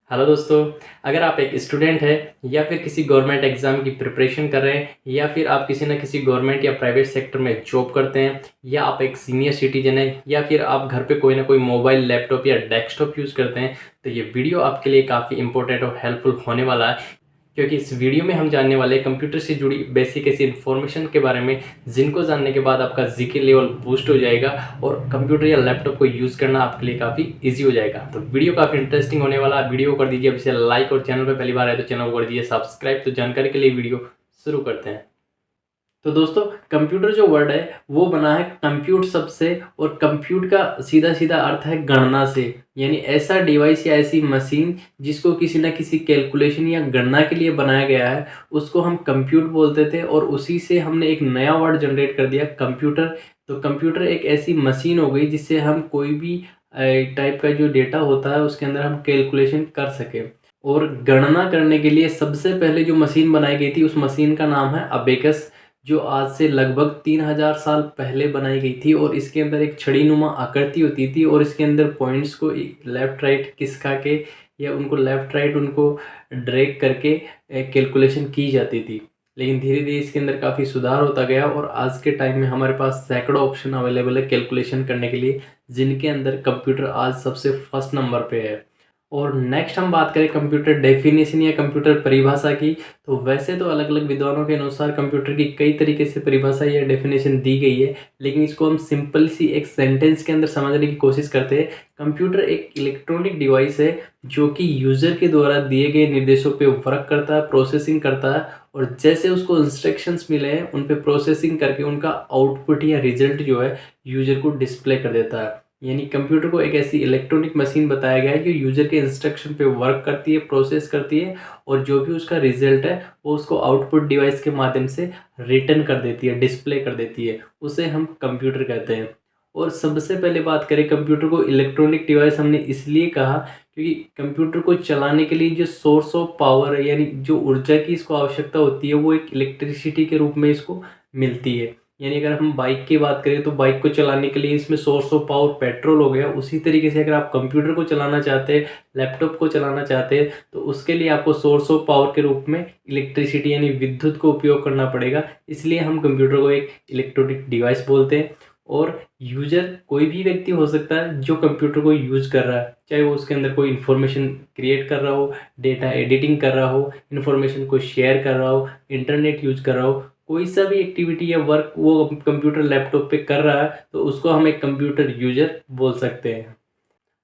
Hello दोस्तों। अगर आप एक स्टूडेंट हैं या फिर किसी गवर्नमेंट एग्ज़ाम की प्रिपरेशन कर रहे हैं या फिर आप किसी न किसी गवर्नमेंट या प्राइवेट सेक्टर में जॉब करते हैं या आप एक सीनियर सिटीजन हैं या फिर आप घर पे कोई ना कोई मोबाइल लैपटॉप या डेस्कटॉप यूज़ करते हैं, तो ये वीडियो आपके लिए काफ़ी इंपॉर्टेंट और हेल्पफुल होने वाला है। क्योंकि इस वीडियो में हम जानने वाले कंप्यूटर से जुड़ी बेसिक ऐसी इन्फॉर्मेशन के बारे में जिनको जानने के बाद आपका जीके लेवल बूस्ट हो जाएगा और कंप्यूटर या लैपटॉप को यूज़ करना आपके लिए काफ़ी इजी हो जाएगा। तो वीडियो काफ़ी इंटरेस्टिंग होने वाला है। वीडियो कर दीजिए अब इसे लाइक और चैनल पर पहली बार आए तो चैनल को कर दीजिए सब्सक्राइब। तो जानकारी के लिए वीडियो शुरू करते हैं। तो दोस्तों, कंप्यूटर जो वर्ड है वो बना है कंप्यूट शब्द से और कंप्यूट का सीधा सीधा अर्थ है गणना से। यानी ऐसा डिवाइस या ऐसी मशीन जिसको किसी न किसी कैलकुलेशन या गणना के लिए बनाया गया है, उसको हम कंप्यूट बोलते थे और उसी से हमने एक नया वर्ड जनरेट कर दिया कंप्यूटर। तो कंप्यूटर एक ऐसी मशीन हो गई जिससे हम कोई भी टाइप का जो डेटा होता है उसके अंदर हम कैलकुलेशन कर सकें। और गणना करने के लिए सबसे पहले जो मशीन बनाई गई थी उस मशीन का नाम है अबेकस, जो आज से लगभग 3000 साल पहले बनाई गई थी। और इसके अंदर एक छड़ी-नुमा आकृति होती थी और इसके अंदर पॉइंट्स को लेफ्ट राइट खिसका के या उनको लेफ्ट राइट उनको ड्रैग करके कैलकुलेशन की जाती थी। लेकिन धीरे-धीरे इसके अंदर काफ़ी सुधार होता गया और आज के टाइम में हमारे पास सैकड़ों ऑप्शन अवेलेबल है कैलकुलेशन करने के लिए, जिनके अंदर कंप्यूटर आज सबसे फर्स्ट नंबर पे है। और नेक्स्ट हम बात करें कंप्यूटर डेफिनेशन या कंप्यूटर परिभाषा की, तो वैसे तो अलग-अलग विद्वानों के अनुसार कंप्यूटर की कई तरीके से परिभाषा या डेफिनेशन दी गई है, लेकिन इसको हम सिंपल सी एक सेंटेंस के अंदर समझने की कोशिश करते हैं। कंप्यूटर एक इलेक्ट्रॉनिक डिवाइस है जो कि यूज़र के द्वारा दिए गए निर्देशों पे वर्क करता है, प्रोसेसिंग करता है और जैसे उसको इंस्ट्रक्शंस मिले हैं, उन पे प्रोसेसिंग करके उनका आउटपुट या रिजल्ट जो है यूज़र को डिस्प्ले कर देता है। यानी कंप्यूटर को एक ऐसी इलेक्ट्रॉनिक मशीन बताया गया है जो यूज़र के इंस्ट्रक्शन पे वर्क करती है, प्रोसेस करती है और जो भी उसका रिजल्ट है वो उसको आउटपुट डिवाइस के माध्यम से रिटर्न कर देती है, डिस्प्ले कर देती है। उसे हम कंप्यूटर कहते हैं। और सबसे पहले बात करें, कंप्यूटर को इलेक्ट्रॉनिक डिवाइस हमने इसलिए कहा क्योंकि कंप्यूटर को चलाने के लिए जो सोर्स ऑफ पावर है, यानी जो ऊर्जा की इसको आवश्यकता होती है, वो एक इलेक्ट्रिसिटी के रूप में इसको मिलती है। यानी अगर हम बाइक की बात करें तो बाइक को चलाने के लिए इसमें सोर्स ऑफ पावर पेट्रोल हो गया। उसी तरीके से अगर आप कंप्यूटर को चलाना चाहते हैं, लैपटॉप को चलाना चाहते हैं, तो उसके लिए आपको सोर्स ऑफ पावर के रूप में इलेक्ट्रिसिटी यानी विद्युत को उपयोग करना पड़ेगा। इसलिए हम कंप्यूटर को एक इलेक्ट्रॉनिक डिवाइस बोलते हैं। और यूज़र कोई भी व्यक्ति हो सकता है जो कंप्यूटर को यूज़ कर रहा है, चाहे वो उसके अंदर कोई इन्फॉर्मेशन क्रिएट कर रहा हो, डेटा एडिटिंग कर रहा हो, इन्फॉर्मेशन को शेयर कर रहा हो, इंटरनेट यूज़ कर रहा हो, कोई सा भी एक्टिविटी या वर्क वो कंप्यूटर लैपटॉप पे कर रहा है, तो उसको हम एक कंप्यूटर यूज़र बोल सकते हैं।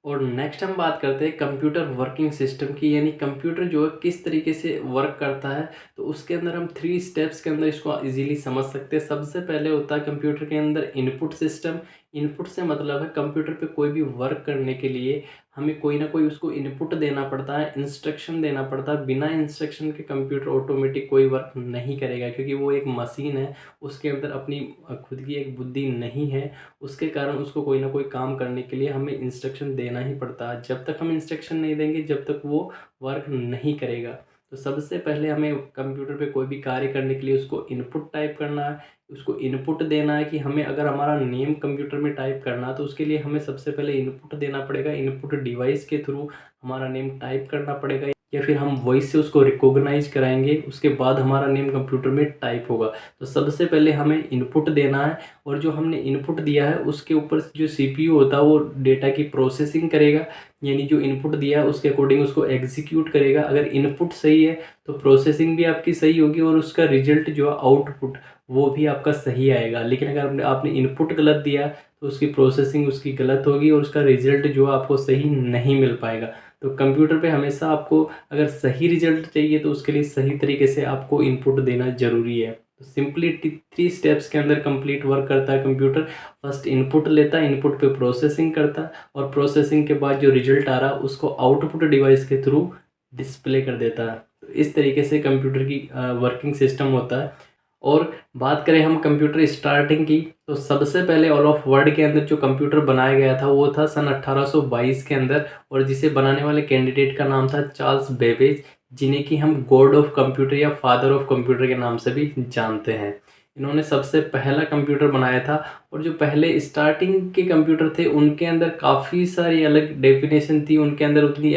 और नेक्स्ट हम बात करते हैं कंप्यूटर वर्किंग सिस्टम की, यानी कंप्यूटर जो है किस तरीके से वर्क करता है। तो उसके अंदर हम 3 स्टेप्स के अंदर इसको इजीली समझ सकते हैं। सबसे पहले होता है कंप्यूटर के अंदर इनपुट सिस्टम। इनपुट से मतलब है कंप्यूटर पे कोई भी वर्क करने के लिए हमें कोई ना कोई उसको इनपुट देना पड़ता है, इंस्ट्रक्शन देना पड़ता है। बिना इंस्ट्रक्शन के कंप्यूटर ऑटोमेटिक कोई वर्क नहीं करेगा, क्योंकि वो एक मशीन है, उसके अंदर अपनी खुद की एक बुद्धि नहीं है। उसके कारण उसको कोई ना कोई काम करने के लिए हमें इंस्ट्रक्शन देना ही पड़ता है। जब तक हम इंस्ट्रक्शन नहीं देंगे, जब तक वो वर्क नहीं करेगा। तो सबसे पहले हमें कंप्यूटर पे कोई भी कार्य करने के लिए उसको इनपुट टाइप करना है, उसको इनपुट देना है कि हमें अगर हमारा नेम कंप्यूटर में टाइप करना है तो उसके लिए हमें सबसे पहले इनपुट देना पड़ेगा। इनपुट डिवाइस के थ्रू हमारा नेम टाइप करना पड़ेगा या फिर हम वॉइस से उसको रिकॉग्नाइज कराएंगे, उसके बाद हमारा नेम कंप्यूटर में टाइप होगा। तो सबसे पहले हमें इनपुट देना है और जो हमने इनपुट दिया है उसके ऊपर जो सीपीयू होता है वो डेटा की प्रोसेसिंग करेगा। यानी जो इनपुट दिया है उसके अकॉर्डिंग उसको एग्जीक्यूट करेगा। अगर इनपुट सही है तो प्रोसेसिंग भी आपकी सही होगी और उसका रिजल्ट जो है आउटपुट वो भी आपका सही आएगा। लेकिन अगर आपने इनपुट गलत दिया तो उसकी प्रोसेसिंग उसकी गलत होगी और उसका रिजल्ट जो है आपको सही नहीं मिल पाएगा। तो कंप्यूटर पे हमेशा आपको अगर सही रिजल्ट चाहिए तो उसके लिए सही तरीके से आपको इनपुट देना ज़रूरी है। तो सिंपली 3 स्टेप्स के अंदर कंप्लीट वर्क करता है कंप्यूटर। फर्स्ट इनपुट लेता है, इनपुट पे प्रोसेसिंग करता है और प्रोसेसिंग के बाद जो रिजल्ट आ रहा है उसको आउटपुट डिवाइस के थ्रू डिस्प्ले कर देता है। तो इस तरीके से कंप्यूटर की वर्किंग सिस्टम होता है। और बात करें हम कंप्यूटर स्टार्टिंग की, तो सबसे पहले ऑल ऑफ वर्ल्ड के अंदर जो कंप्यूटर बनाया गया था वो था सन 1822 के अंदर, और जिसे बनाने वाले कैंडिडेट का नाम था चार्ल्स बेबेज, जिन्हें कि हम गॉड ऑफ कंप्यूटर या फादर ऑफ कंप्यूटर के नाम से भी जानते हैं। इन्होंने सबसे पहला कंप्यूटर बनाया था और जो पहले स्टार्टिंग के कंप्यूटर थे उनके अंदर काफ़ी सारी अलग डेफिनेशन थी, उनके अंदर उतनी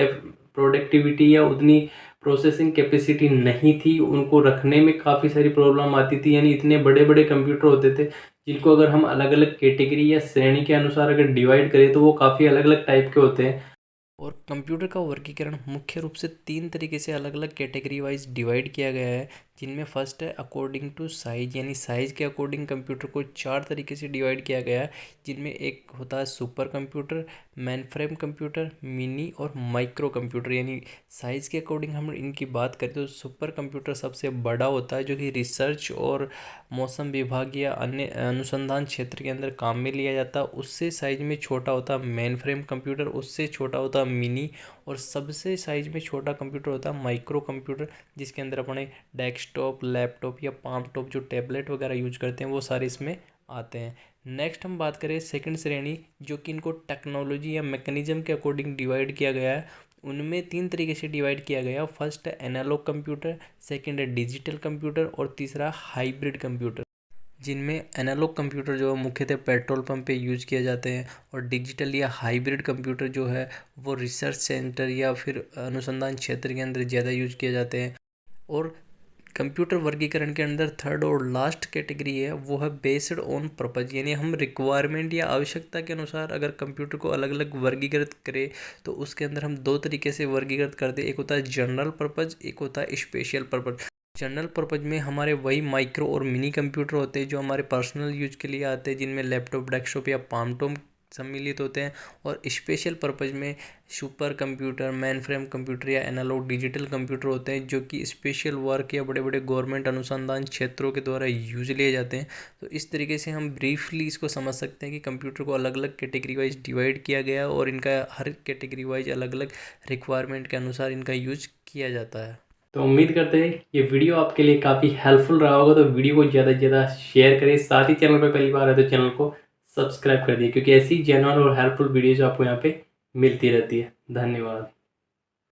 प्रोडक्टिविटी या उतनी प्रोसेसिंग कैपेसिटी नहीं थी, उनको रखने में काफ़ी सारी प्रॉब्लम आती थी। यानी इतने बड़े बड़े कंप्यूटर होते थे जिनको अगर हम अलग अलग कैटेगरी या श्रेणी के अनुसार अगर डिवाइड करें तो वो काफ़ी अलग अलग टाइप के होते हैं। और कंप्यूटर का वर्गीकरण मुख्य रूप से 3 तरीके से अलग अलग कैटेगरी वाइज डिवाइड किया गया है, जिनमें फर्स्ट है अकॉर्डिंग टू साइज, यानी साइज़ के अकॉर्डिंग कंप्यूटर को 4 तरीके से डिवाइड किया गया है, जिनमें एक होता है super computer, main frame computer, mini और माइक्रो कंप्यूटर। यानी साइज़ के अकॉर्डिंग हम इनकी बात करें तो सुपर कंप्यूटर सबसे बड़ा होता है, जो कि रिसर्च और मौसम विभाग या अन्य अनुसंधान क्षेत्र के अंदर काम में लिया जाता है। उससे साइज में छोटा होता है मेन फ्रेम कंप्यूटर, उससे छोटा होता है मिनी, और सबसे साइज में छोटा कंप्यूटर होता है माइक्रो कंप्यूटर, जिसके अंदर अपने डेस्कटॉप, लैपटॉप या पाम टॉप जो टैबलेट वगैरह यूज करते हैं वो सारे इसमें आते हैं। नेक्स्ट हम बात करें सेकंड श्रेणी, जो कि इनको टेक्नोलॉजी या मैकेनिज्म के अकॉर्डिंग डिवाइड किया गया है। उनमें 3 तरीके से डिवाइड किया गया। फर्स्ट है एनालॉग कंप्यूटर, सेकंड है डिजिटल कंप्यूटर और तीसरा हाइब्रिड कंप्यूटर, जिनमें एनालॉग कंप्यूटर जो है मुख्यतः पेट्रोल पंप पे यूज किए जाते हैं, और डिजिटल या हाइब्रिड कंप्यूटर जो है वो रिसर्च सेंटर या फिर अनुसंधान क्षेत्र के अंदर ज़्यादा यूज किए जाते हैं। और कंप्यूटर वर्गीकरण के अंदर थर्ड और लास्ट कैटेगरी है वो है बेस्ड ऑन पर्पज, यानी हम रिक्वायरमेंट या आवश्यकता के अनुसार अगर कंप्यूटर को अलग अलग वर्गीकृत करें तो उसके अंदर हम 2 तरीके से वर्गीकृत करते हैं। एक होता है जनरल पर्पज, एक होता है स्पेशल पर्पज। जनरल पर्पज में हमारे वही माइक्रो और मिनी कंप्यूटर होते हैं जो हमारे पर्सनल यूज के लिए आते हैं, जिनमें लैपटॉप, डेस्कटॉप या पाम टॉप सम्मिलित होते हैं। और स्पेशल पर्पज में super computer, main frame computer या एनालॉग डिजिटल कंप्यूटर होते हैं, जो कि स्पेशल वर्क या बड़े बड़े गवर्नमेंट अनुसंधान क्षेत्रों के द्वारा यूज लिए जाते हैं। तो इस तरीके से हम ब्रीफली इसको समझ सकते हैं कि कंप्यूटर को अलग अलग कैटेगरी वाइज डिवाइड किया गया है और इनका हर कैटेगरी वाइज अलग अलग रिक्वायरमेंट के अनुसार इनका यूज किया जाता है। तो उम्मीद करते हैं ये वीडियो आपके लिए काफ़ी हेल्पफुल रहा होगा। तो वीडियो को ज़्यादा से ज़्यादा शेयर करें, साथ ही चैनल पर पहली बार है तो चैनल को सब्सक्राइब कर दिए, क्योंकि ऐसी जेन्युइन और हेल्पफुल वीडियोज़ आपको यहाँ पे मिलती रहती है। धन्यवाद।